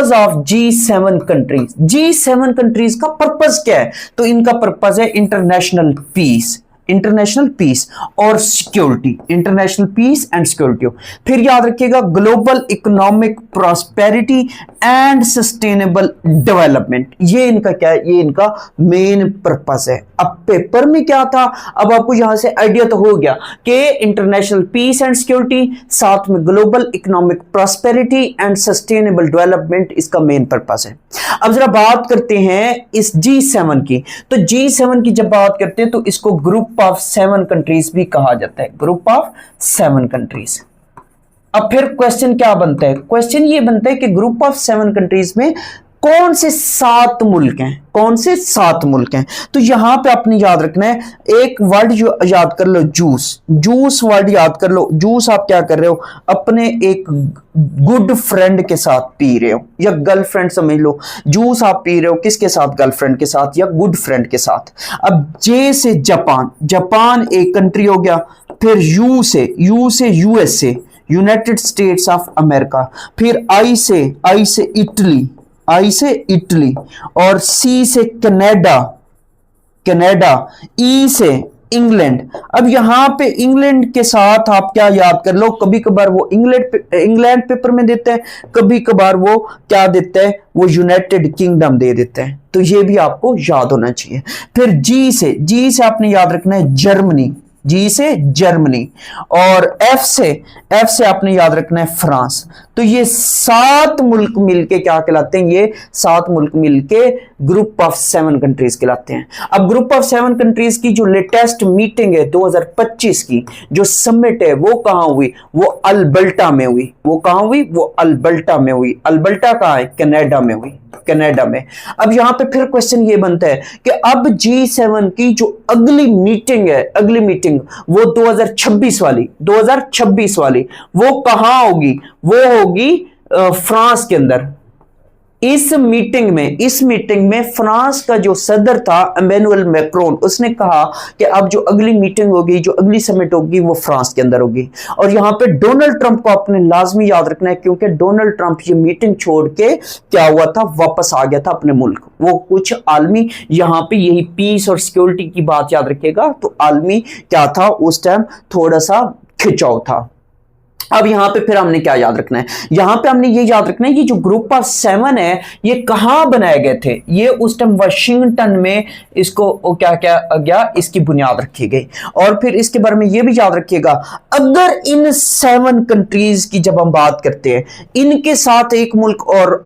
Purpose of G7 countries. G7 countries का purpose क्या है? तो इनका पर्पज है इंटरनेशनल पीस, इंटरनेशनल पीस और security, international peace and security. फिर याद रखिएगा global economic prosperity and sustainable development. ये इनका क्या है? ये इनका मेन पर्पस है। अब पेपर में क्या था, अब आपको यहां से आइडिया तो हो गया कि इंटरनेशनल पीस एंड सिक्योरिटी, साथ में global economic prosperity and sustainable development इसका मेन पर्पस है। अब जरा बात करते हैं इस G7 की। तो G7 की जब बात करते हैं तो इसको ग्रुप ऑफ 7 कंट्रीज भी कहा जाता है, ग्रुप ऑफ 7 कंट्रीज। अब फिर क्वेश्चन क्या बनता है? क्वेश्चन ये बनता है कि ग्रुप ऑफ 7 कंट्रीज में कौन से 7 मुल्क हैं, कौन से 7 मुल्क हैं? तो यहां पे आपने याद रखना है एक वर्ड जो याद कर लो, जूस। जूस वर्ड याद कर लो। जूस आप क्या कर रहे हो? अपने एक गुड फ्रेंड के साथ पी रहे हो, या गर्लफ्रेंड समझ लो। जूस आप पी रहे हो किसके साथ? गर्लफ्रेंड के साथ या गुड फ्रेंड के साथ। अब जे से जापान, जापान एक कंट्री हो गया। फिर यू से USA, United states of America. फिर आई से इटली, और सी से कनाडा, ई से इंग्लैंड। अब यहां पे इंग्लैंड के साथ आप क्या याद कर लो, कभी कभार वो इंग्लैंड पेपर में देते हैं, कभी कभार वो क्या देते हैं, वो यूनाइटेड किंगडम दे देते हैं। तो ये भी आपको याद होना चाहिए। फिर जी से आपने याद रखना है जर्मनी, जी से जर्मनी। और एफ से आपने याद रखना है फ्रांस। तो ये 7 मुल्क मिलके क्या कहलाते हैं? ये 7 मुल्क मिलके ग्रुप ऑफ 7 कंट्रीज कहलाते हैं। अब ग्रुप ऑफ 7 कंट्रीज की जो लेटेस्ट मीटिंग है 2025 की, जो समिट है, वो कहां हुई? वो अल्बर्टा में हुई। वो कहां हुई? वो अल्बर्टा में हुई। अल्बर्टा कहां है? कनाडा में हुई, कनाडा में। अब यहां पे फिर क्वेश्चन ये बनता है कि अब G7 की जो अगली मीटिंग है, अगली मीटिंग वो 2026 वाली वो कहां होगी? वो होगी फ्रांस के अंदर। इस मीटिंग में फ्रांस का जो सदर था इमैनुअल मैक्रोन, उसने कहा कि अब जो अगली मीटिंग होगी, जो अगली समिट होगी, वो फ्रांस के अंदर होगी। और यहां पे डोनाल्ड ट्रंप को आपने लाजमी याद रखना है, क्योंकि डोनाल्ड ट्रंप ये मीटिंग छोड़ के क्या हुआ था? वापस आ गया था अपने मुल्क। वो कुछ आलमी, यहां पे यही पीस और सिक्योरिटी की बात याद रखिएगा, तो आलमी क्या था उस टाइम? थोड़ा सा खिंचाव था। अब यहां पे फिर हमने क्या याद रखना है? यहां पे हमने ये याद रखना है कि जो ग्रुप ऑफ 7 है, ये कहां बनाए गए थे? ये उस टाइम वाशिंगटन में इसको क्या क्या गया, इसकी बुनियाद रखी गई। और फिर इसके बारे में ये भी याद रखिएगा, अगर इन 7 कंट्रीज की जब हम बात करते हैं, इनके साथ एक मुल्क और